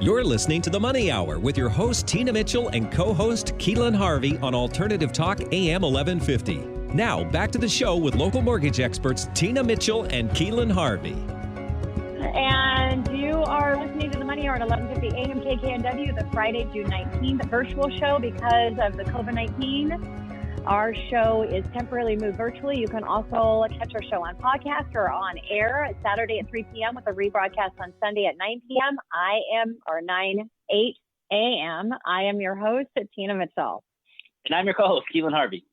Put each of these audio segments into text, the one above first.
You're listening to The Money Hour with your host, Tina Mitchell, and co-host, Keelan Harvey on Alternative Talk AM 1150. Now, back to the show with local mortgage experts, Tina Mitchell and Keelan Harvey. And you are listening to The Money Hour at 1150 AM KKNW, the Friday, June 19th virtual show because of the COVID-19. Our show is temporarily moved virtually. You can also catch our show on podcast or on air Saturday at 3 p.m. with a rebroadcast on Sunday at 9 p.m. 8 a.m. I am your host, Tina Mitchell. And I'm your co-host, Keelan Harvey.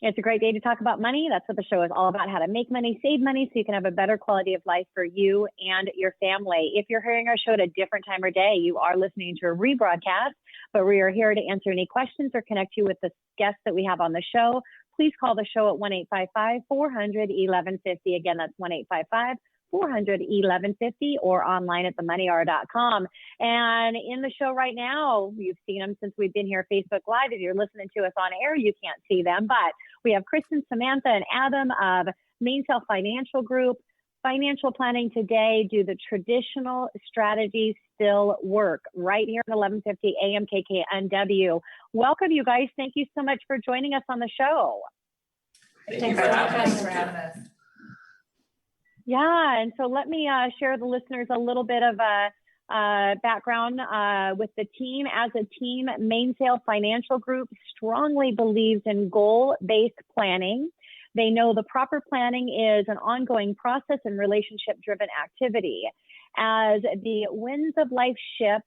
It's a great day to talk about money. That's what the show is all about, how to make money, save money, so you can have a better quality of life for you and your family. If you're hearing our show at a different time or day, you are listening to a rebroadcast, but we are here to answer any questions or connect you with the guests that we have on the show. Please call the show at 1-855-400-1150. Again, that's 1-855-400-1150 or online at themoneyhour.com. And in the show right now, you've seen them since we've been here Facebook Live. If you're listening to us on air, you can't see them, but we have Kristins, Samantha, and Adam of Mainsail Financial Group. Financial planning today. Do the traditional strategies still work? Right here at 1150 AM KKNW. Welcome, you guys. Thank you so much for joining us on the show. Thank you for having us. Yeah, and so let me share the listeners a little bit of background with the team. As a team, Mainsail Financial Group strongly believes in goal-based planning. They know the proper planning is an ongoing process and relationship-driven activity. As the winds of life shift,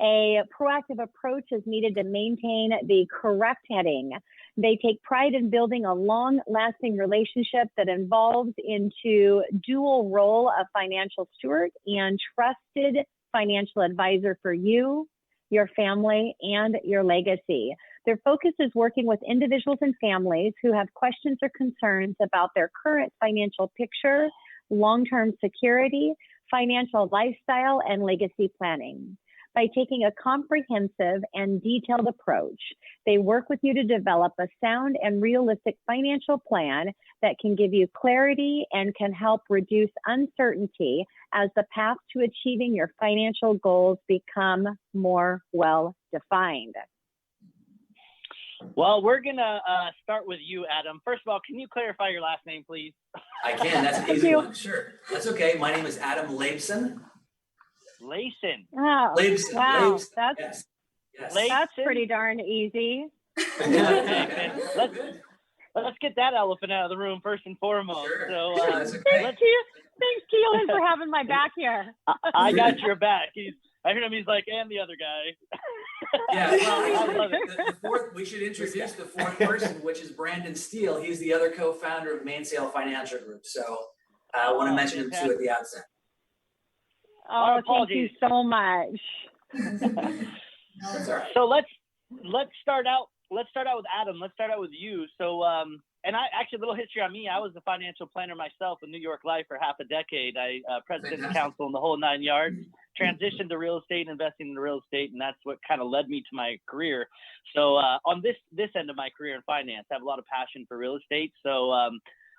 a proactive approach is needed to maintain the correct heading. They take pride in building a long-lasting relationship that evolves into dual role of financial steward and trusted financial advisor for you, your family, and your legacy. Their focus is working with individuals and families who have questions or concerns about their current financial picture, long-term security, financial lifestyle, and legacy planning. By taking a comprehensive and detailed approach, they work with you to develop a sound and realistic financial plan that can give you clarity and can help reduce uncertainty as the path to achieving your financial goals become more well-defined. Well, we're going to start with you, Adam. First of all, can you clarify your last name, please? I can. That's an easy one. Sure. That's okay. My name is Adam Leibson. Layson. Oh, Leibson. wow. Leibson. That's Yes. pretty darn easy. Okay, let's get that elephant out of the room first and foremost. Sure. So That's okay. Thanks, Keelan, for having my back here. I got your back. I heard him. He's like, and the other guy. Yeah, well, I love it. The fourth, we should introduce the fourth person, which is Brandon Steele. He's the other co-founder of Mainsail Financial Group. So I want to mention him too at the outset. Oh, thank you so much. That's all right. So let's start out. Let's start out with Adam. Let's start out with you. So, and I actually, a little history on me. I was a financial planner myself in New York Life for half a decade. I president and counsel in the whole 9 yards. Transitioned to real estate, investing in real estate, and that's what kind of led me to my career. So on this end of my career in finance, I have a lot of passion for real estate. So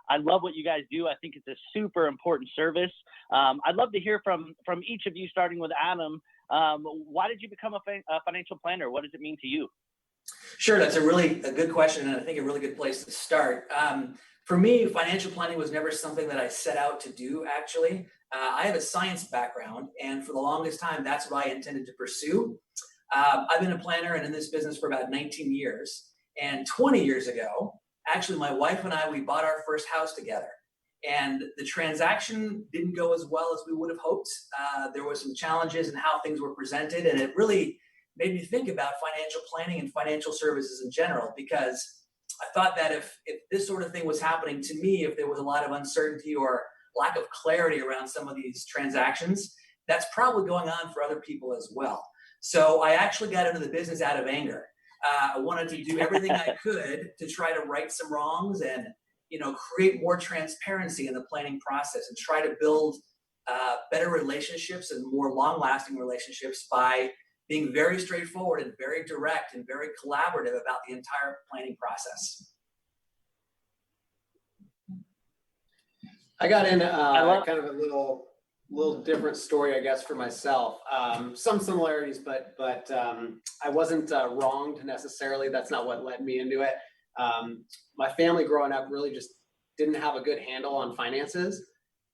I love what you guys do. I think it's a super important service. I'd love to hear from each of you, starting with Adam. Why did you become a financial planner? What does it mean to you? Sure, that's a good question, and I think a really good place to start. For me, financial planning was never something that I set out to do, actually. I have a science background, and for the longest time, that's what I intended to pursue. I've been a planner and in this business for about 19 years, and 20 years ago, actually, my wife and I, we bought our first house together. And the transaction didn't go as well as we would have hoped. There were some challenges in how things were presented, and it really made me think about financial planning and financial services in general, because I thought that if this sort of thing was happening to me, if there was a lot of uncertainty or lack of clarity around some of these transactions, that's probably going on for other people as well. So I actually got into the business out of anger. I wanted to do everything I could to try to right some wrongs and, create more transparency in the planning process and try to build better relationships and more long-lasting relationships by being very straightforward and very direct and very collaborative about the entire planning process. I got in kind of a little little different story, I guess, for myself. Some similarities, but I wasn't wronged necessarily. That's not what led me into it. My family growing up really just didn't have a good handle on finances.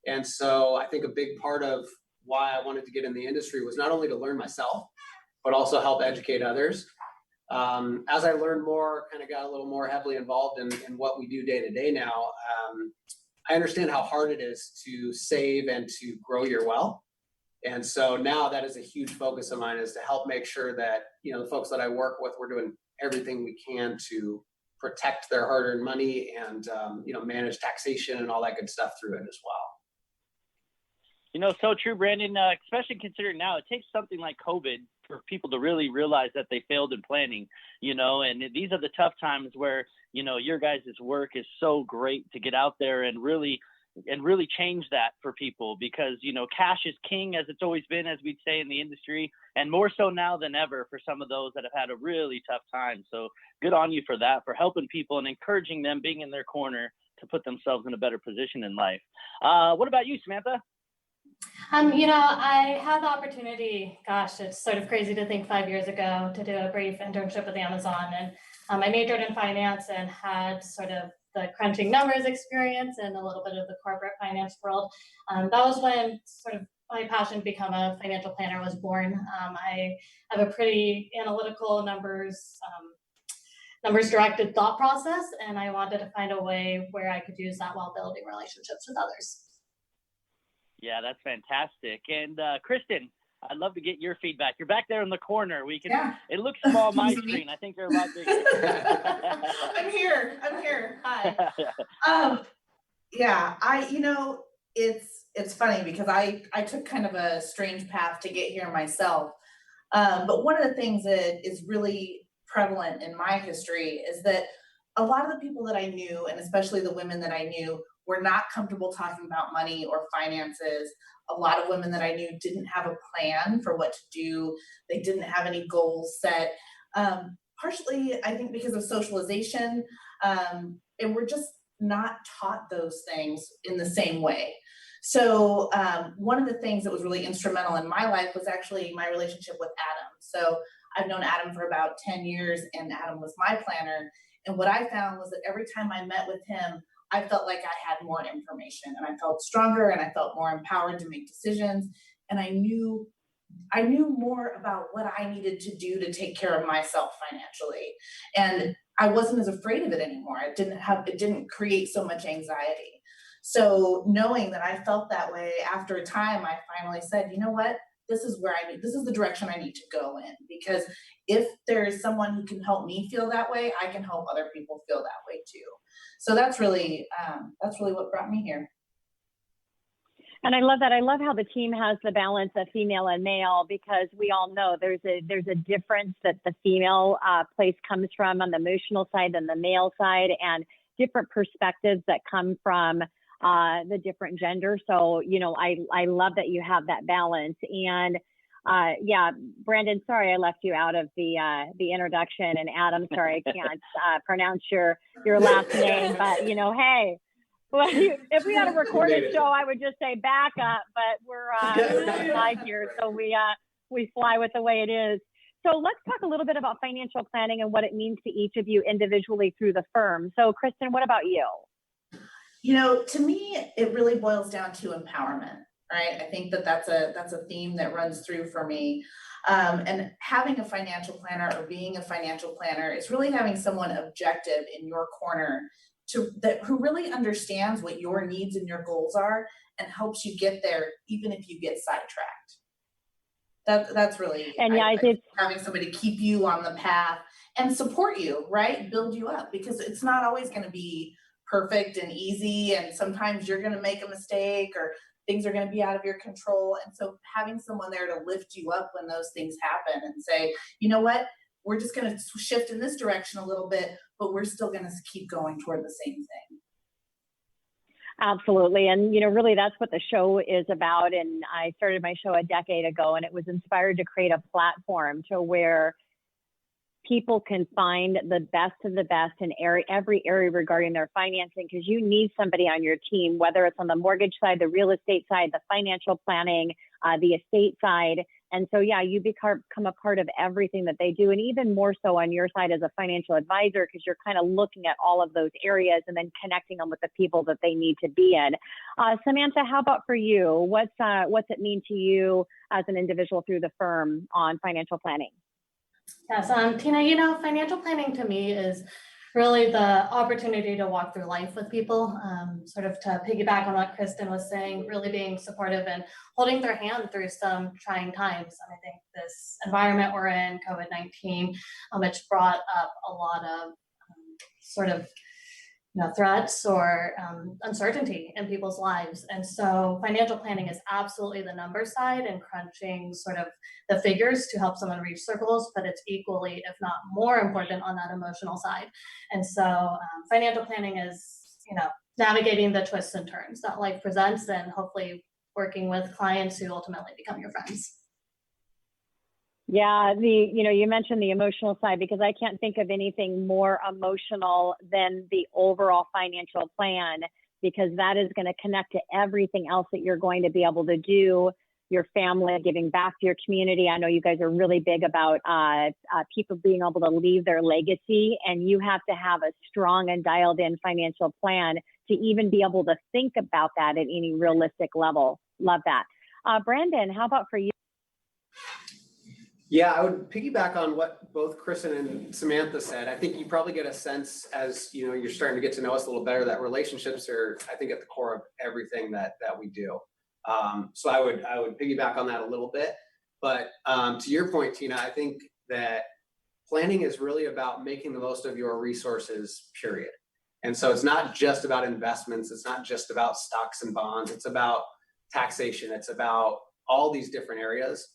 And so I think a big part of why I wanted to get in the industry was not only to learn myself, but also help educate others. As I learned more, kind of got a little more heavily involved in what we do day to day now, I understand how hard it is to save and to grow your wealth. And so now that is a huge focus of mine, is to help make sure that, the folks that I work with, we're doing everything we can to protect their hard-earned money and, manage taxation and all that good stuff through it as well. So true, Brandon, especially considering now it takes something like COVID for people to really realize that they failed in planning, and these are the tough times where, your guys' work is so great to get out there and really change that for people, because, cash is king, as it's always been, as we'd say in the industry, and more so now than ever for some of those that have had a really tough time. So good on you for that, for helping people and encouraging them, being in their corner to put themselves in a better position in life. What about you, Samantha? I had the opportunity, it's sort of crazy to think 5 years ago, to do a brief internship with Amazon. And I majored in finance and had sort of the crunching numbers experience and a little bit of the corporate finance world. That was when sort of my passion to become a financial planner was born. I have a pretty analytical numbers directed thought process, and I wanted to find a way where I could use that while building relationships with others. Yeah, that's fantastic. And Kristen, I'd love to get your feedback. You're back there in the corner. It looks small on my screen. I think they're a lot bigger. I'm here. Hi. It's funny because I took kind of a strange path to get here myself. But one of the things that is really prevalent in my history is that a lot of the people that I knew, and especially the women that I knew, were not comfortable talking about money or finances. A lot of women that I knew didn't have a plan for what to do. They didn't have any goals set. Partially, I think, because of socialization, and we're just not taught those things in the same way. So one of the things that was really instrumental in my life was actually my relationship with Adam. So I've known Adam for about 10 years, and Adam was my planner. And what I found was that every time I met with him, I felt like I had more information, and I felt stronger, and I felt more empowered to make decisions. And I knew more about what I needed to do to take care of myself financially. And I wasn't as afraid of it anymore. It didn't create so much anxiety. So knowing that I felt that way, after a time, I finally said, you know what? This is the direction I need to go in, because if there's someone who can help me feel that way, I can help other people feel that way too. So that's really what brought me here. And I love that. I love how the team has the balance of female and male, because we all know there's a difference that the female place comes from on the emotional side than the male side, and different perspectives that come from the different genders. So, I love that you have that balance. And Brandon, sorry I left you out of the introduction, and Adam, sorry I can't pronounce your last name, but hey, well, if we had a recorded show, I would just say back up, but we're live here, so we fly with the way it is. So let's talk a little bit about financial planning and what it means to each of you individually through the firm. So Kristen, what about you? To me, it really boils down to empowerment, right? I think that's a theme that runs through for me. And having a financial planner, or being a financial planner, is really having someone objective in your corner who really understands what your needs and your goals are, and helps you get there, even if you get sidetracked. That's really, and having somebody keep you on the path and support you, right? Build you up, because it's not always going to be perfect and easy, and sometimes you're going to make a mistake, or things are going to be out of your control. And so having someone there to lift you up when those things happen and say, you know what, we're just going to shift in this direction a little bit, but we're still going to keep going toward the same thing. Absolutely. And, really that's what the show is about. And I started my show a decade ago, and it was inspired to create a platform to where people can find the best of the best in every area regarding their financing, because you need somebody on your team, whether it's on the mortgage side, the real estate side, the financial planning, the estate side. And so, yeah, you become a part of everything that they do, and even more so on your side as a financial advisor, because you're kind of looking at all of those areas and then connecting them with the people that they need to be in. Samantha, how about for you? What's it mean to you as an individual through the firm on financial planning? Yes, Tina, financial planning to me is really the opportunity to walk through life with people, sort of to piggyback on what Kristen was saying, really being supportive and holding their hand through some trying times. And I think this environment we're in, COVID-19, it's brought up a lot of sort of threats or uncertainty in people's lives. And so financial planning is absolutely the number side and crunching sort of the figures to help someone reach their goals, but it's equally, if not more important on that emotional side. And so financial planning is, navigating the twists and turns that life presents and hopefully working with clients who ultimately become your friends. Yeah, you mentioned the emotional side, because I can't think of anything more emotional than the overall financial plan, because that is going to connect to everything else that you're going to be able to do, your family, giving back to your community. I know you guys are really big about people being able to leave their legacy, and you have to have a strong and dialed in financial plan to even be able to think about that at any realistic level. Love that. Brandon, how about for you? Yeah, I would piggyback on what both Kristen and Samantha said. I think you probably get a sense as you're starting to get to know us a little better that relationships are, I think, at the core of everything that we do. So I would piggyback on that a little bit. But to your point, Tina, I think that planning is really about making the most of your resources, period. And so it's not just about investments. It's not just about stocks and bonds. It's about taxation. It's about all these different areas.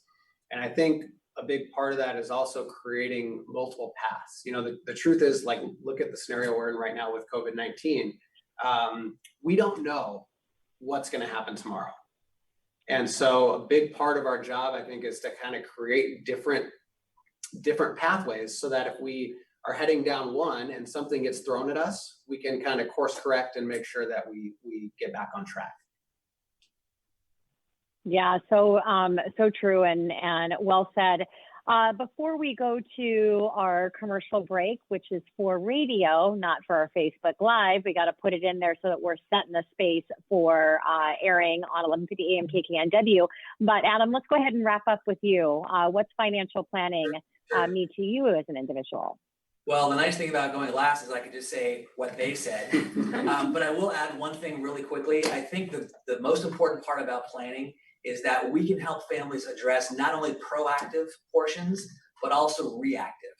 And I think a big part of that is also creating multiple paths. The truth is, like, look at the scenario we're in right now with COVID-19. We don't know what's going to happen tomorrow. And so a big part of our job, I think, is to kind of create different pathways so that if we are heading down one and something gets thrown at us, we can kind of course correct and make sure that we get back on track. Yeah, so true and well said. Before we go to our commercial break, which is for radio, not for our Facebook Live, we got to put it in there so that we're setting the space for airing on 1150 AM KKNW. But Adam, let's go ahead and wrap up with you. What's financial planning mean to you as an individual? Well, the nice thing about going last is I could just say what they said. But I will add one thing really quickly. I think the most important part about planning is that we can help families address not only proactive portions, but also reactive,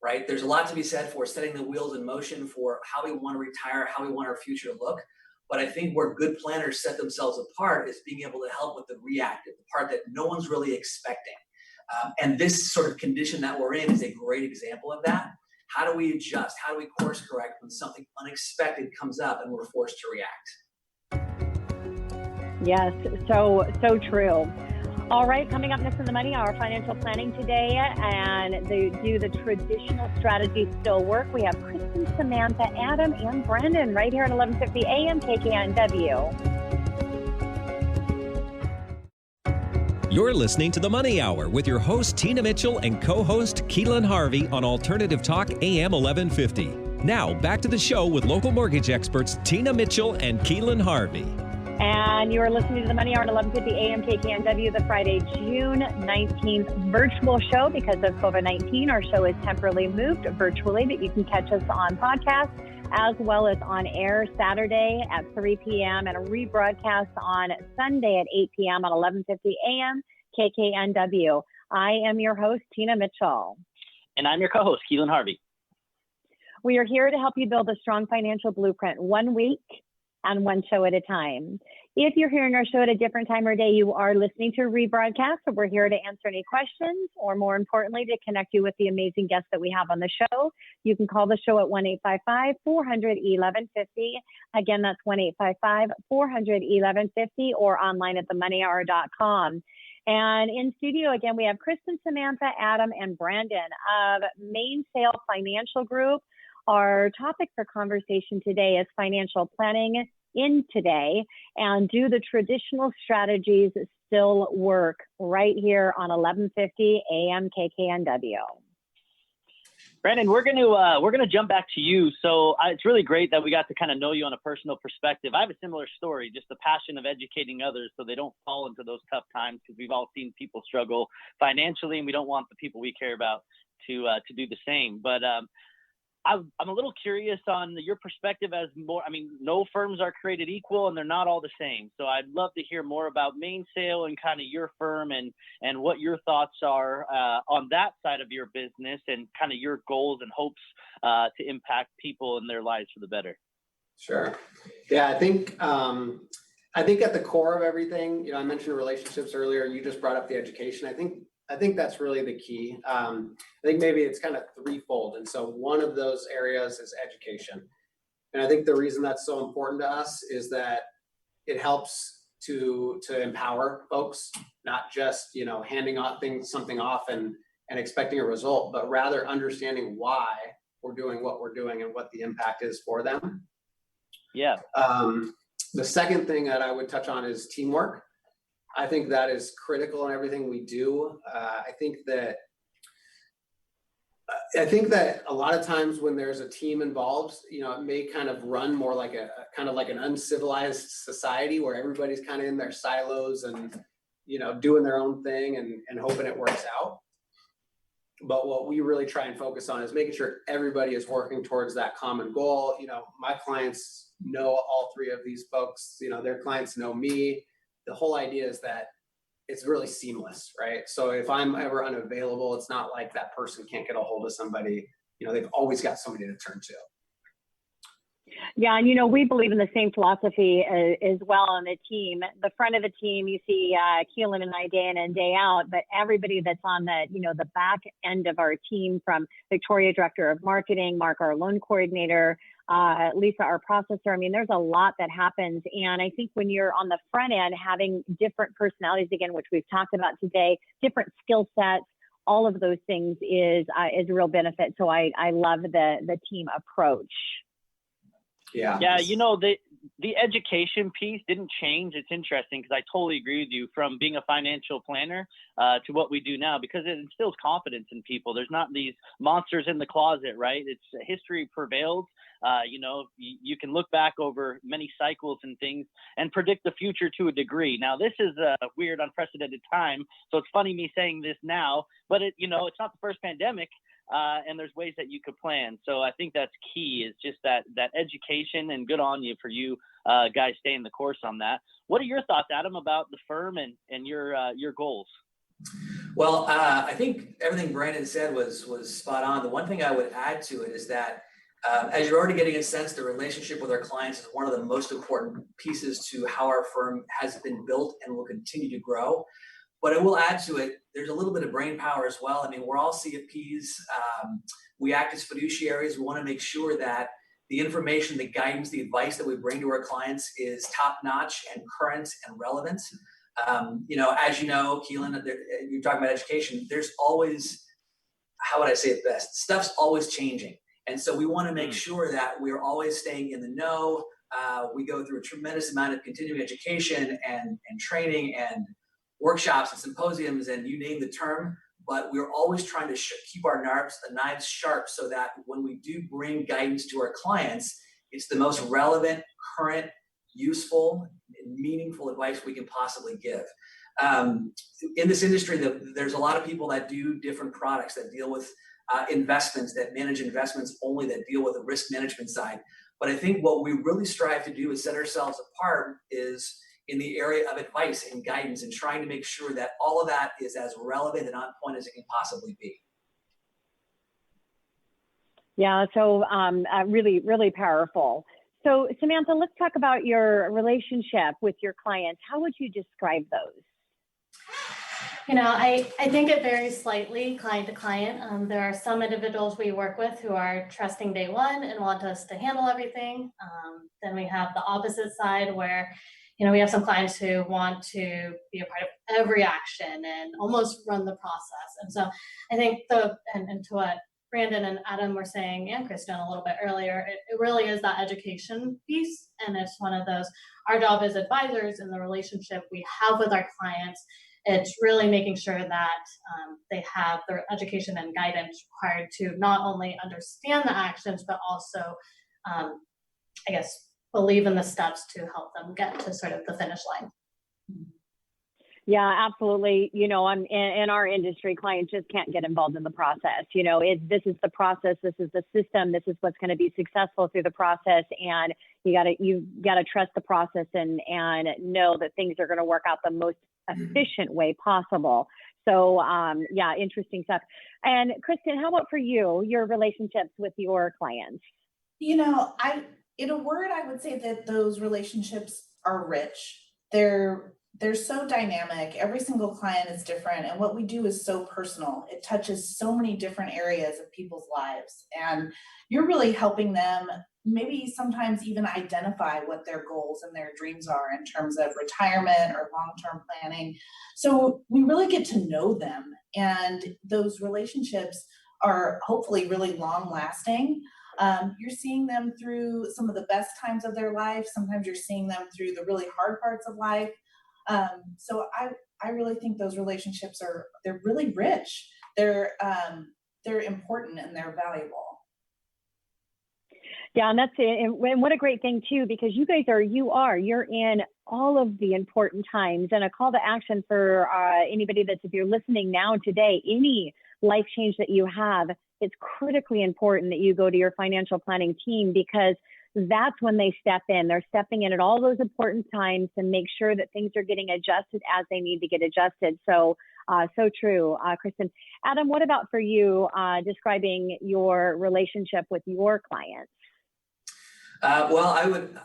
right? There's a lot to be said for setting the wheels in motion for how we want to retire, how we want our future to look. But I think where good planners set themselves apart is being able to help with the reactive, the part that no one's really expecting. And this sort of condition that we're in is a great example of that. How do we adjust? How do we course correct when something unexpected comes up and we're forced to react? Yes, so true. All right, coming up next in the Money Hour, financial planning today, and do the traditional strategies still work? We have Kristen, Samantha, Adam, and Brandon right here at 1150 AM KKNW. You're listening to The Money Hour with your host, Tina Mitchell, and co-host Keelan Harvey on Alternative Talk AM 1150. Now, back to the show with local mortgage experts Tina Mitchell and Keelan Harvey. And you are listening to The Money Hour at 1150 AM KKNW, the Friday, June 19th virtual show. Because of COVID-19, our show is temporarily moved virtually, but you can catch us on podcast as well as on air Saturday at 3 p.m. and a rebroadcast on Sunday at 8 p.m. on 1150 AM KKNW. I am your host, Tina Mitchell. And I'm your co-host, Keelan Harvey. We are here to help you build a strong financial blueprint 1 week and one show at a time. If you're hearing our show at a different time or day, you are listening to a rebroadcast, so we're here to answer any questions, or more importantly, to connect you with the amazing guests that we have on the show. You can call the show at 1-855-400-1150. Again, that's 1-855-400-1150, or online at themoneyhour.com. And in studio again, we have Kristen, Samantha, Adam, and Brandon of Mainsail Financial Group. Our topic for conversation today is financial planning in today, and do the traditional strategies still work? Right here on 1150 AM KKNW. Brandon, we're gonna jump back to you. So it's really great that we got to kind of know you on a personal perspective. I have a similar story, just the passion of educating others so they don't fall into those tough times, because we've all seen people struggle financially, and we don't want the people we care about to do the same. But I'm a little curious on your perspective as more, I mean, no firms are created equal and they're not all the same. So I'd love to hear more about Mainsail and kind of your firm and what your thoughts are on that side of your business and kind of your goals and hopes to impact people in their lives for the better. Sure. Yeah, I think at the core of everything, I mentioned relationships earlier. You just brought up the education. I think that's really the key. I think maybe it's kind of threefold. And so one of those areas is education. And I think the reason that's so important to us is that it helps to empower folks, not just, handing something off and expecting a result, but rather understanding why we're doing what we're doing and what the impact is for them. Yeah. The second thing that I would touch on is teamwork. I think that is critical in everything we do. I think that a lot of times when there's a team involved, it may kind of run more like an uncivilized society where everybody's kind of in their silos and, doing their own thing and hoping it works out. But what we really try and focus on is making sure everybody is working towards that common goal. My clients know all three of these folks, their clients know me. The whole idea is that it's really seamless, right? So if I'm ever unavailable, it's not like that person can't get a hold of somebody. They've always got somebody to turn to. Yeah, and we believe in the same philosophy as well on the team. The front of the team, you see Keelan and I day in and day out, but everybody that's on the back end of our team, from Victoria, Director of Marketing, Mark, our loan coordinator, Lisa, our processor. I mean, there's a lot that happens. And I think when you're on the front end, having different personalities, again, which we've talked about today, different skill sets, all of those things is a real benefit. So I love the team approach. Yeah. Yeah. The education piece didn't change. It's interesting because I totally agree with you, from being a financial planner to what we do now, because it instills confidence in people. There's not these monsters in the closet, right? It's history prevails. You can look back over many cycles and things and predict the future to a degree. Now, this is a weird, unprecedented time. So it's funny me saying this now, but it's not the first pandemic. And there's ways that you could plan. So I think that's key, is just that education, and good on you for you guys staying the course on that. What are your thoughts, Adam, about the firm and your goals? Well, I think everything Brandon said was spot on. The one thing I would add to it is that as you're already getting a sense, the relationship with our clients is one of the most important pieces to how our firm has been built and will continue to grow. But I will add to it, there's a little bit of brain power as well. I mean, we're all CFPs. We act as fiduciaries. We want to make sure that the information, the guidance, the advice that we bring to our clients is top-notch and current and relevant. As you know, Keelan, you're talking about education. There's always, how would I say it best? Stuff's always changing. And so we want to make sure that we're always staying in the know. We go through a tremendous amount of continuing education and training and workshops and symposiums, and you name the term, but we're always trying to keep our knives sharp, so that when we do bring guidance to our clients, it's the most relevant, current, useful, and meaningful advice we can possibly give. In this industry, there's a lot of people that do different products, that deal with investments, that manage investments only, that deal with the risk management side. But I think what we really strive to do is set ourselves apart is in the area of advice and guidance, and trying to make sure that all of that is as relevant and on point as it can possibly be. Yeah, so really, really powerful. So Samantha, let's talk about your relationship with your clients. How would you describe those? I think it varies slightly client to client. There are some individuals we work with who are trusting day one and want us to handle everything. Then we have the opposite side where we have some clients who want to be a part of every action and almost run the process. And so I think and to what Brandon and Adam were saying, and Kristen a little bit earlier, it really is that education piece. And it's one of those, our job as advisors and the relationship we have with our clients, it's really making sure that they have the education and guidance required to not only understand the actions, but also, believe in the steps to help them get to sort of the finish line. Yeah, absolutely. In our industry, clients just can't get involved in the process. This is the process, this is the system, this is what's going to be successful through the process, and you gotta trust the process and know that things are going to work out the most efficient way possible. So, interesting stuff. And Kristen, how about for you, your relationships with your clients? In a word, I would say that those relationships are rich. They're so dynamic. Every single client is different. And what we do is so personal. It touches so many different areas of people's lives. And you're really helping them maybe sometimes even identify what their goals and their dreams are in terms of retirement or long-term planning. So we really get to know them. And those relationships are hopefully really long lasting. You're seeing them through some of the best times of their life. Sometimes you're seeing them through the really hard parts of life. So I really think those relationships they're really rich. They're important and they're valuable. Yeah, and that's it. And what a great thing too, because you guys you're in all of the important times. And a call to action for anybody if you're listening now today, any life change that you have, it's critically important that you go to your financial planning team, because that's when they step in. They're stepping in at all those important times to make sure that things are getting adjusted as they need to get adjusted. So, so true, Kristen. Adam, what about for you, describing your relationship with your clients? Well,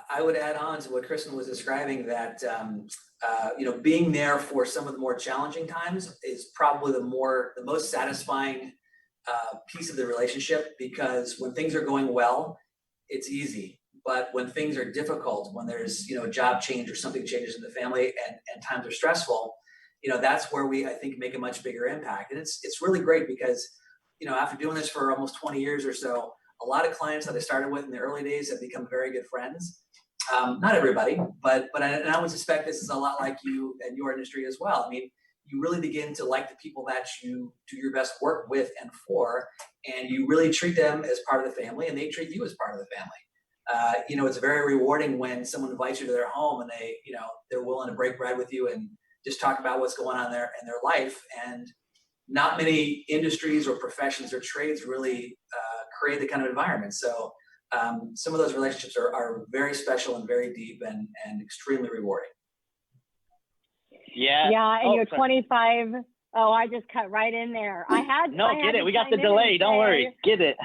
I would add on to what Kristen was describing, that being there for some of the more challenging times is probably the most satisfying piece of the relationship, because when things are going well, it's easy. But when things are difficult, when there's a job change or something changes in the family and times are stressful, that's where we, I think, make a much bigger impact. And it's really great because after doing this for almost 20 years or so, a lot of clients that I started with in the early days have become very good friends. Not everybody, but I would suspect this is a lot like you and your industry as well. I mean, you really begin to like the people that you do your best work with and for, and you really treat them as part of the family, and they treat you as part of the family. It's very rewarding when someone invites you to their home and they're willing to break bread with you and just talk about what's going on there in their life. And not many industries or professions or trades really create the kind of environment. So some of those relationships are very special and very deep and extremely rewarding. Yeah. Yeah, and you're 25. Oh, I just cut right in there. Get it. We got the delay. Don't worry. Get it.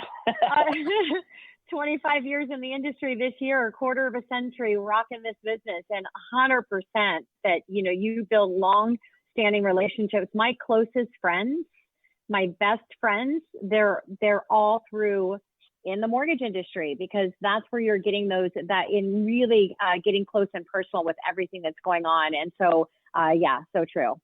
25 years in the industry this year, a quarter of a century rocking this business, and 100% that, you build long-standing relationships. My closest friends, my best friends, they're all through in the mortgage industry, because that's where you're getting that in really getting close and personal with everything that's going on. And so, so true.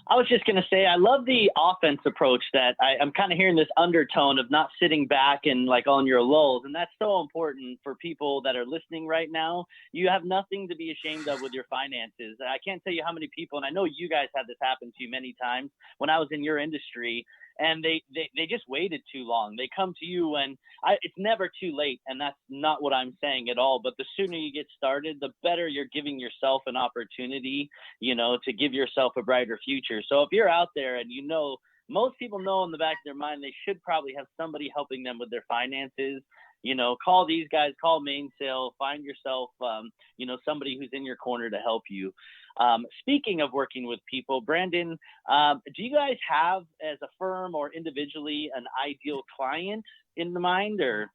I was just going to say, I love the offense approach that I'm kind of hearing this undertone of not sitting back and like on your lulls. And that's so important for people that are listening right now. You have nothing to be ashamed of with your finances. I can't tell you how many people, and I know you guys had this happen to you many times when I was in your industry, and they just waited too long. They come to you and it's never too late. And that's not what I'm saying at all. But the sooner you get started, the better you're giving yourself an opportunity, to give yourself a brighter future. So if you're out there and most people know in the back of their mind, they should probably have somebody helping them with their finances. Call these guys, call Mainsail, find yourself, somebody who's in your corner to help you. Speaking of working with people, Brandon, do you guys have, as a firm or individually, an ideal client in the mind, or?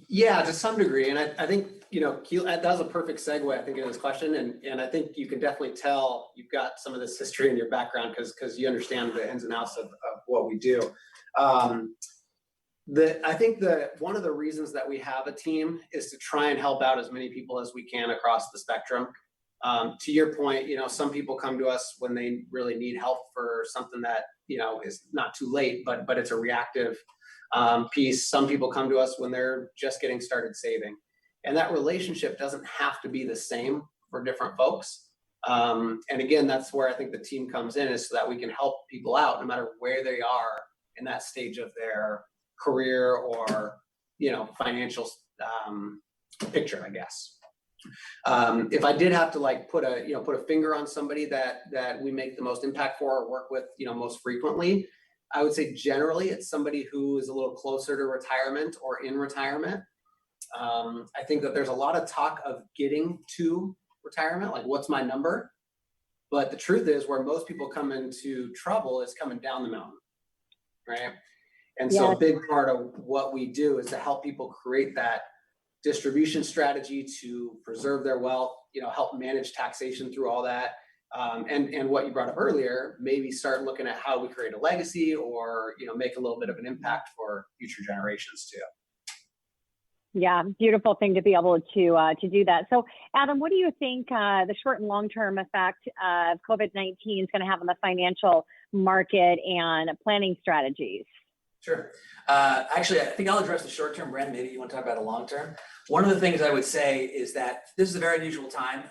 Yeah, to some degree. And I think, that was a perfect segue, I think, in this question. And I think you can definitely tell you've got some of this history in your background because you understand the ins and outs of what we do. I think one of the reasons that we have a team is to try and help out as many people as we can across the spectrum. To your point, some people come to us when they really need help for something that, is not too late, but it's a reactive piece. Some people come to us when they're just getting started saving. And that relationship doesn't have to be the same for different folks. And again, that's where I think the team comes in, is so that we can help people out no matter where they are in that stage of their career or, financial picture, I guess. If I did have to put a finger on somebody that we make the most impact for or work with, most frequently, I would say generally it's somebody who is a little closer to retirement or in retirement. I think that there's a lot of talk of getting to retirement, like what's my number? But the truth is, where most people come into trouble is coming down the mountain, right? And so a big part of what we do is to help people create that distribution strategy to preserve their wealth, help manage taxation through all that. And what you brought up earlier, maybe start looking at how we create a legacy or, make a little bit of an impact for future generations too. Yeah, beautiful thing to be able to do that. So, Adam, what do you think the short and long-term effect of COVID-19 is going to have on the financial market and planning strategies? Sure. Actually, I think I'll address the short term. Brent, maybe you want to talk about the long term. One of the things I would say is that this is a very unusual time.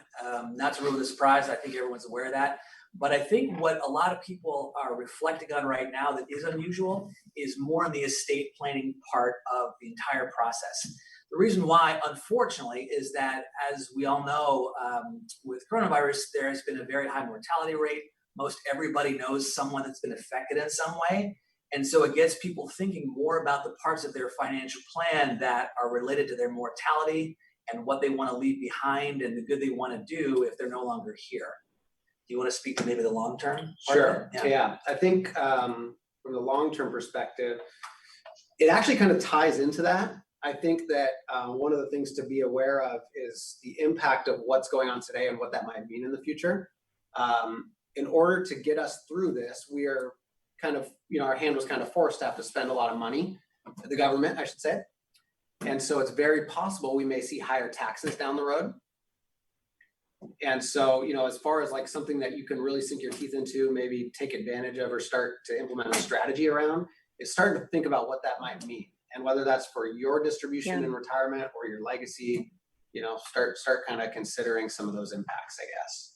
Not to ruin the surprise, I think everyone's aware of that. But I think what a lot of people are reflecting on right now that is unusual is more on the estate planning part of the entire process. The reason why, unfortunately, is that, as we all know, with coronavirus, there has been a very high mortality rate. Most everybody knows someone that's been affected in some way. And so it gets people thinking more about the parts of their financial plan that are related to their mortality and what they want to leave behind and the good they want to do if they're no longer here. Do you want to speak to maybe the long-term? Sure. Yeah. I think from the long-term perspective, it actually kind of ties into that. I think that one of the things to be aware of is the impact of what's going on today and what that might mean in the future. In order to get us through this, we are kind of, our hand was kind of forced to have to spend a lot of money, the government, I should say. And so it's very possible we may see higher taxes down the road. And so, as far as something that you can really sink your teeth into, maybe take advantage of or start to implement a strategy around, is starting to think about what that might mean. And whether that's for your distribution in retirement or your legacy, start kind of considering some of those impacts, I guess.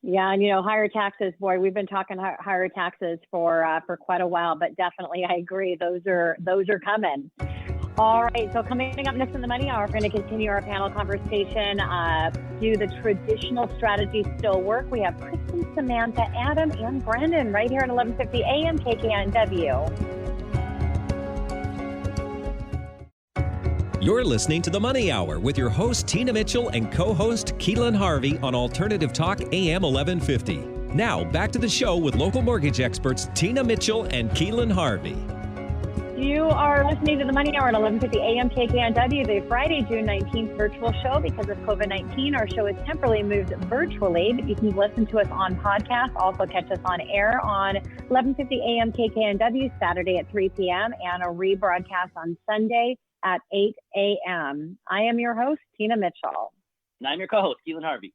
Yeah, and higher taxes, boy, we've been talking higher taxes for quite a while, but definitely I agree, those are coming. All right, so coming up next in the Money Hour, we're going to continue our panel conversation. Do the traditional strategies still work? We have Kristins, Samantha, Adam, and Brandon right here at 1150 AM KKNW. You're listening to The Money Hour with your host, Tina Mitchell, and co-host, Keelan Harvey on Alternative Talk AM 1150. Now, back to the show with local mortgage experts, Tina Mitchell and Keelan Harvey. You are listening to The Money Hour at 1150 AM KKNW, the Friday, June 19th virtual show. Because of COVID-19, our show is temporarily moved virtually, but you can listen to us on podcast, also catch us on air on 1150 AM KKNW Saturday at 3 p.m. and a rebroadcast on Sunday at 8 a.m. I am your host, Tina Mitchell. And I'm your co-host, Keelan Harvey.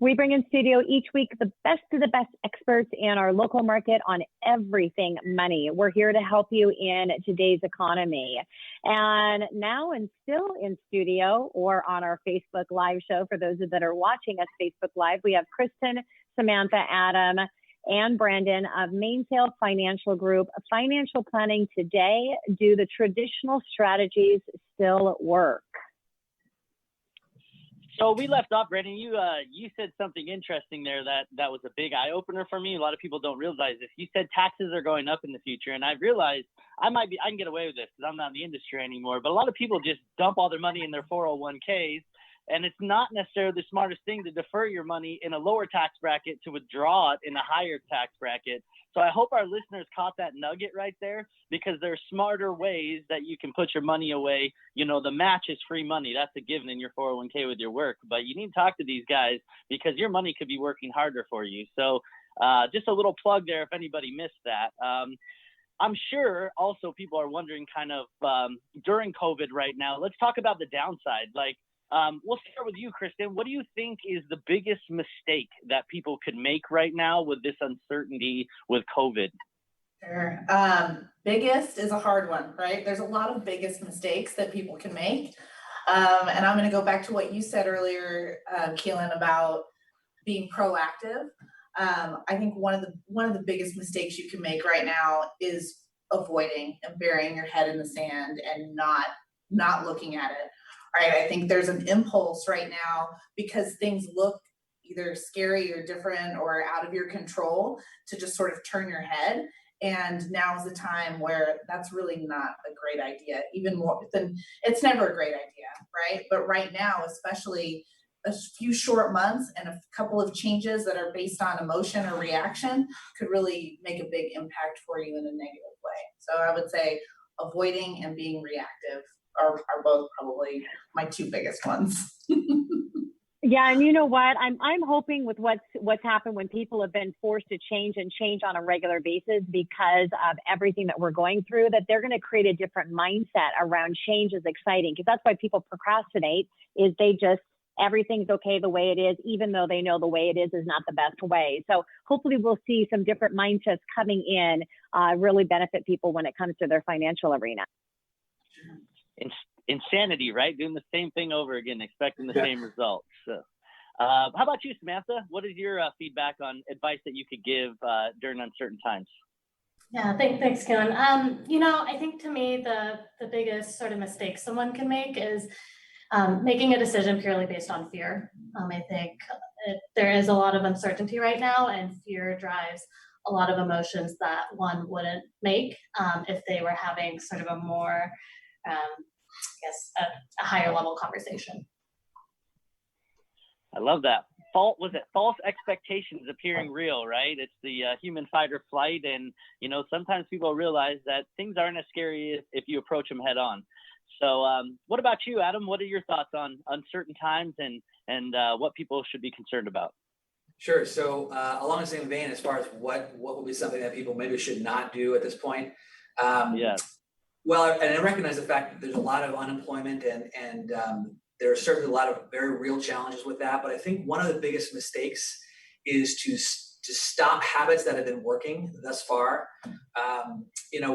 We bring in studio each week the best of the best experts in our local market on everything money. We're here to help you in today's economy. And now and still in studio or on our Facebook Live show, for those that are watching us Facebook Live, we have Kristen, Samantha, Adam, and Brandon of Mainsail Financial Group. Financial planning today. Do the traditional strategies still work? So we left off, Brandon. You said something interesting there that was a big eye opener for me. A lot of people don't realize this. You said taxes are going up in the future, and I realized I can get away with this because I'm not in the industry anymore. But a lot of people just dump all their money in their 401ks, and it's not necessarily the smartest thing to defer your money in a lower tax bracket to withdraw it in a higher tax bracket. So I hope our listeners caught that nugget right there, because there's smarter ways that you can put your money away. The match is free money. That's a given in your 401k with your work, but you need to talk to these guys because your money could be working harder for you. So just a little plug there if anybody missed that. I'm sure also people are wondering kind of during COVID right now, let's talk about the downside. Like, we'll start with you, Kristen. What do you think is the biggest mistake that people could make right now with this uncertainty with COVID? Sure. Biggest is a hard one, right? There's a lot of biggest mistakes that people can make. And I'm going to go back to what you said earlier, Keelan, about being proactive. I think one of the biggest mistakes you can make right now is avoiding and burying your head in the sand and not looking at it. Right? I think there's an impulse right now because things look either scary or different or out of your control to just sort of turn your head. And now is the time where that's really not a great idea, even more than it's never a great idea, right? But right now, especially a few short months and a couple of changes that are based on emotion or reaction could really make a big impact for you in a negative way. So I would say avoiding and being reactive are both probably my two biggest ones. Yeah, and you know what? I'm hoping with what's happened when people have been forced to change on a regular basis because of everything that we're going through, that they're going to create a different mindset around change is exciting. Because that's why people procrastinate, is they just, everything's okay the way it is, even though they know the way it is not the best way. So hopefully we'll see some different mindsets coming in, really benefit people when it comes to their financial arena. Insanity, right? Doing the same thing over again, expecting the same results. So, how about you, Samantha? What is your feedback on advice that you could give during uncertain times? Yeah, thanks, Keelan. I think to me, the biggest sort of mistake someone can make is making a decision purely based on fear. I think there is a lot of uncertainty right now, and fear drives a lot of emotions that one wouldn't make if they were having sort of a more a higher level conversation. I love that. False expectations appearing real, right? It's the human fight or flight. And, sometimes people realize that things aren't as scary if you approach them head on. So what about you, Adam? What are your thoughts on uncertain times and what people should be concerned about? Sure. So along the same vein, as far as what would be something that people maybe should not do at this point. Well, and I recognize the fact that there's a lot of unemployment and there are certainly a lot of very real challenges with that. But I think one of the biggest mistakes is to stop habits that have been working thus far.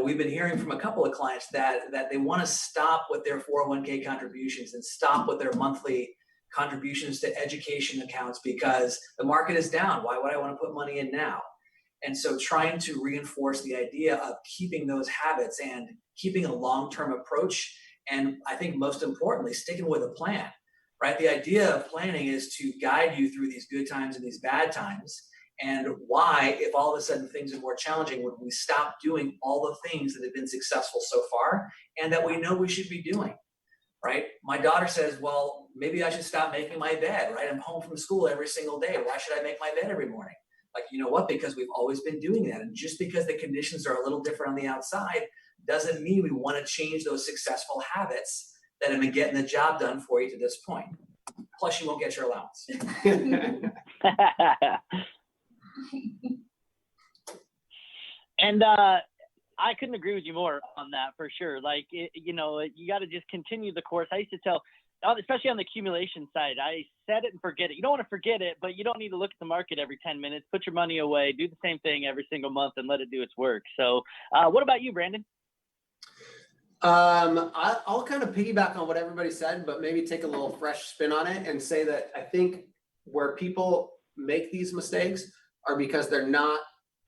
We've been hearing from a couple of clients that they want to stop with their 401k contributions and stop with their monthly contributions to education accounts because the market is down. Why would I want to put money in now? And so trying to reinforce the idea of keeping those habits and keeping a long-term approach. And I think most importantly, sticking with a plan, right? The idea of planning is to guide you through these good times and these bad times. And why, if all of a sudden things are more challenging, would we stop doing all the things that have been successful so far and that we know we should be doing, right? My daughter says, well, maybe I should stop making my bed, right? I'm home from school every single day. Why should I make my bed every morning? Like, you know what? Because we've always been doing that. And just because the conditions are a little different on the outside doesn't mean we want to change those successful habits that have been getting the job done for you to this point. Plus, you won't get your allowance. And I couldn't agree with you more on that for sure. Like, you got to just continue the course. I used to tell, especially on the accumulation side, I set it and forget it. You don't want to forget it, but you don't need to look at the market every 10 minutes. Put your money away, do the same thing every single month and let it do its work. So what about you, Brandon? I'll kind of piggyback on what everybody said, but maybe take a little fresh spin on it and say that I think where people make these mistakes are because they're not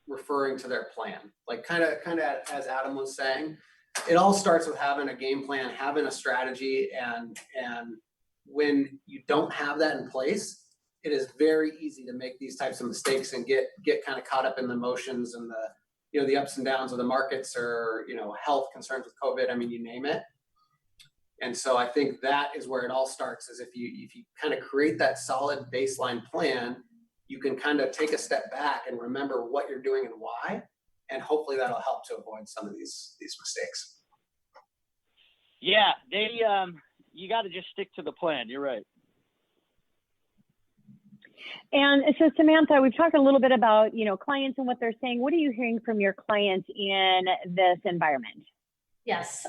referring to their plan. Like kind of as Adam was saying, it all starts with having a game plan, having a strategy, and when you don't have that in place, it is very easy to make these types of mistakes and get kind of caught up in the emotions and the ups and downs of the markets or health concerns with COVID. I mean, you name it. And so I think that is where it all starts. Is if you kind of create that solid baseline plan, you can kind of take a step back and remember what you're doing and why, and hopefully that'll help to avoid some of these mistakes. Yeah, you got to just stick to the plan. You're right. And so Samantha, we've talked a little bit about, clients and what they're saying. What are you hearing from your clients in this environment? Yes,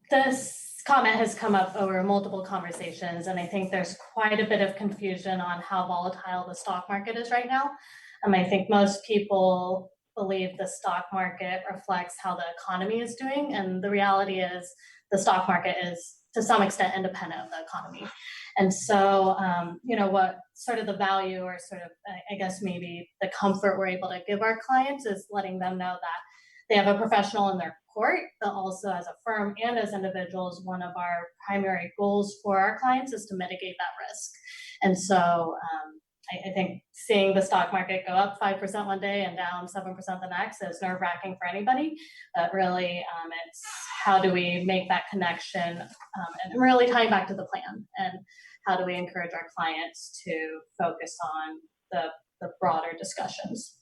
this comment has come up over multiple conversations, and I think there's quite a bit of confusion on how volatile the stock market is right now. I think most people believe the stock market reflects how the economy is doing, and the reality is the stock market is to some extent independent of the economy. And so, what sort of the value or sort of, I guess, maybe the comfort we're able to give our clients is letting them know that they have a professional in their court, but also as a firm and as individuals, one of our primary goals for our clients is to mitigate that risk. And so I think seeing the stock market go up 5% one day and down 7% the next is nerve-wracking for anybody. But really, it's how do we make that connection and really tying back to the plan, and how do we encourage our clients to focus on the broader discussions.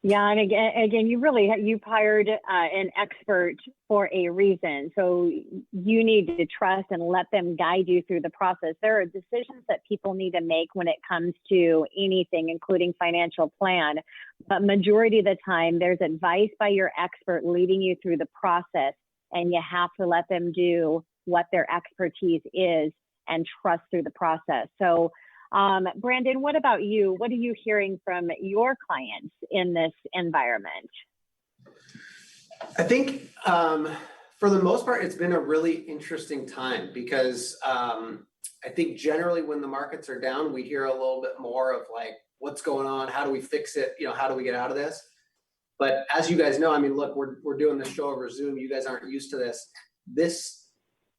Yeah, and again, you've hired an expert for a reason. So you need to trust and let them guide you through the process. There are decisions that people need to make when it comes to anything, including financial plan. But majority of the time, there's advice by your expert leading you through the process, and you have to let them do what their expertise is and trust through the process. So Brandon, what about you? What are you hearing from your clients in this environment? I think for the most part, it's been a really interesting time because I think generally when the markets are down, we hear a little bit more of like, what's going on? How do we fix it? How do we get out of this? But as you guys know, look, we're doing this show over Zoom. You guys aren't used to this. This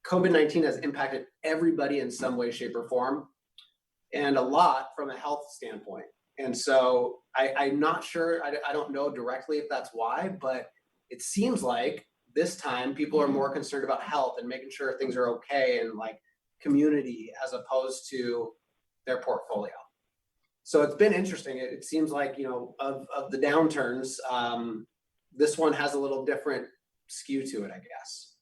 COVID-19 has impacted everybody in some way, shape, or form, and a lot from a health standpoint. And so I'm not sure, I don't know directly if that's why, but it seems like this time people are more concerned about health and making sure things are okay and like community as opposed to their portfolio. So it's been interesting. It seems like, of the downturns, this one has a little different skew to it, I guess.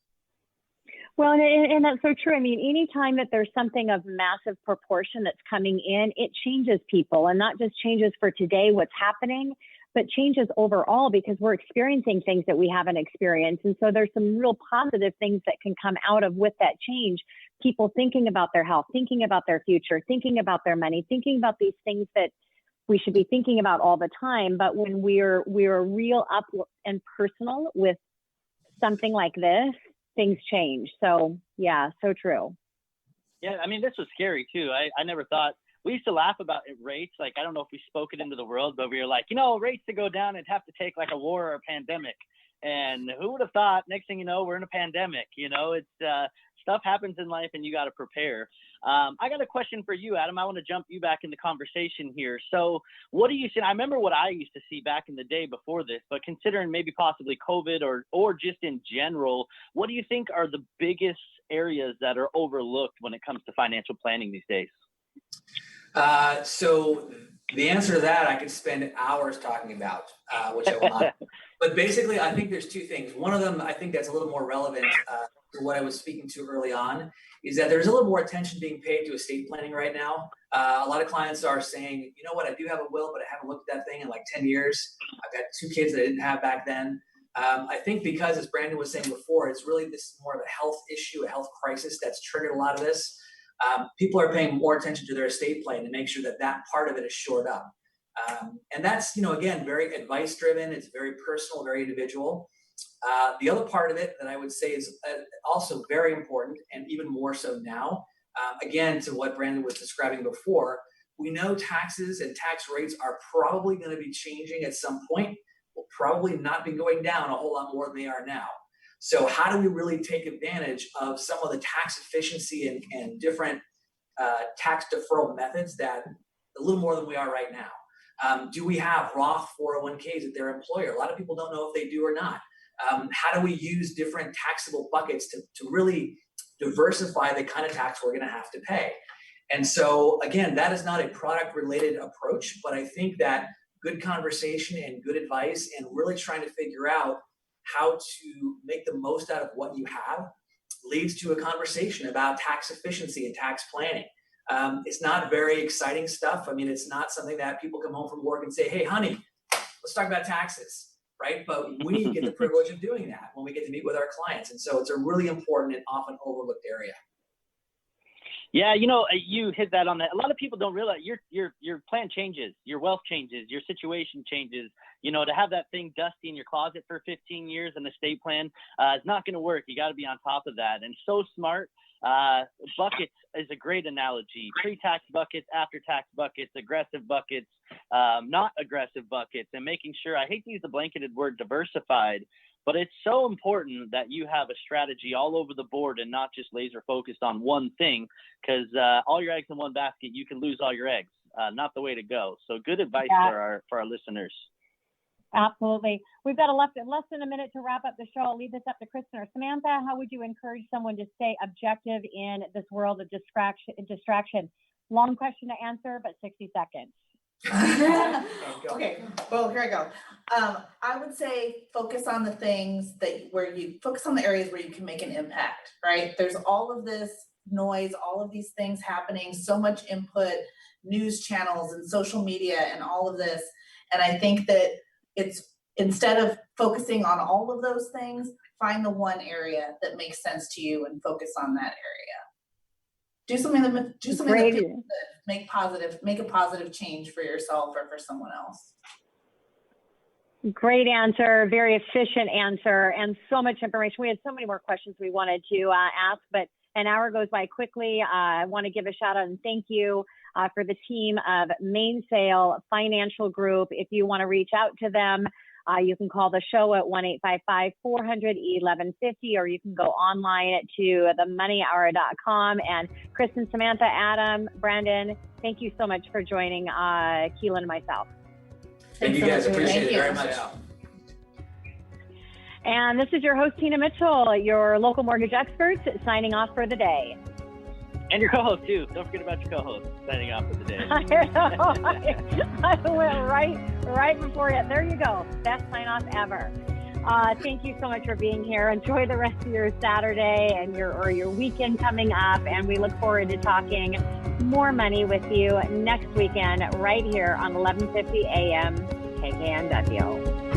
Well, and that's so true. Anytime that there's something of massive proportion that's coming in, it changes people, and not just changes for today, what's happening, but changes overall because we're experiencing things that we haven't experienced. And so there's some real positive things that can come out of with that change. People thinking about their health, thinking about their future, thinking about their money, thinking about these things that we should be thinking about all the time. But when we're real up and personal with something like this, things change. So yeah, so true. Yeah, this was scary too. I never thought, we used to laugh about rates. Like, I don't know if we spoke it into the world, but we were like, rates to go down, it'd have to take like a war or a pandemic. And who would have thought, next thing you know, we're in a pandemic. It's stuff happens in life and you got to prepare. I got a question for you, Adam. I want to jump you back in the conversation here. So what do you see? I remember what I used to see back in the day before this, but considering maybe possibly COVID or just in general, what do you think are the biggest areas that are overlooked when it comes to financial planning these days? So the answer to that, I could spend hours talking about, which I will not. But basically, I think there's two things. One of them, I think that's a little more relevant to what I was speaking to early on, is that there's a little more attention being paid to estate planning right now. A lot of clients are saying, you know what, I do have a will, but I haven't looked at that thing in like 10 years. I've got 2 kids that I didn't have back then. I think because, as Brandon was saying before, it's really this more of a health issue, a health crisis that's triggered a lot of this. People are paying more attention to their estate plan to make sure that that part of it is shored up. And that's, again, very advice driven. It's very personal, very individual. The other part of it that I would say is also very important, and even more so now, again, to what Brandon was describing before, we know taxes and tax rates are probably going to be changing at some point. Will probably not be going down a whole lot more than they are now. So how do we really take advantage of some of the tax efficiency and different tax deferral methods that a little more than we are right now? Do we have Roth 401ks at their employer? A lot of people don't know if they do or not. How do we use different taxable buckets to really diversify the kind of tax we're going to have to pay? And so, again, that is not a product-related approach, but I think that good conversation and good advice and really trying to figure out how to make the most out of what you have leads to a conversation about tax efficiency and tax planning. It's not very exciting stuff. I mean, it's not something that people come home from work and say, hey, honey, let's talk about taxes, right? But we get the privilege of doing that when we get to meet with our clients. And so it's a really important and often overlooked area. Yeah, you know, you hit that on that. A lot of people don't realize your plan changes, your wealth changes, your situation changes. You know, to have that thing dusty in your closet for 15 years, an estate plan, is not going to work. You got to be on top of that. And so smart. Buckets is a great analogy. Pre-tax buckets, after-tax buckets, aggressive buckets, not aggressive buckets, and making sure, I hate to use the blanketed word diversified, but it's so important that you have a strategy all over the board and not just laser focused on one thing, because all your eggs in one basket, you can lose all your eggs. Not the way to go. So good advice for our listeners. Absolutely. We've got less than a minute to wrap up the show. I'll leave this up to Kristen or Samantha. How would you encourage someone to stay objective in this world of distraction? Long question to answer, but 60 seconds. Okay, well, here I go. I would say focus on the things focus on the areas where you can make an impact, right? There's all of this noise, all of these things happening, so much input, news channels and social media and all of this. And I think that it's, instead of focusing on all of those things, find the one area that makes sense to you and focus on that area. Do something that feels good. Make a positive change for yourself or for someone else. Great answer, very efficient answer, and so much information. We had so many more questions we wanted to ask, but an hour goes by quickly. I want to give a shout out and thank you for the team of Mainsail Financial Group. If you want to reach out to them, you can call the show at 1-855-400-1150, or you can go online to themoneyhour.com. And Kristen, Samantha, Adam, Brandon, thank you so much for joining Keelan and myself. Thank you guys. Appreciate it very much. And this is your host, Tina Mitchell, your local mortgage expert, signing off for the day. And your co-host too. Don't forget about your co-host signing off for the day. I went right before you. There you go. Best sign off ever. Thank you so much for being here. Enjoy the rest of your Saturday and your weekend coming up. And we look forward to talking more money with you next weekend right here on 1150 AM KKNW.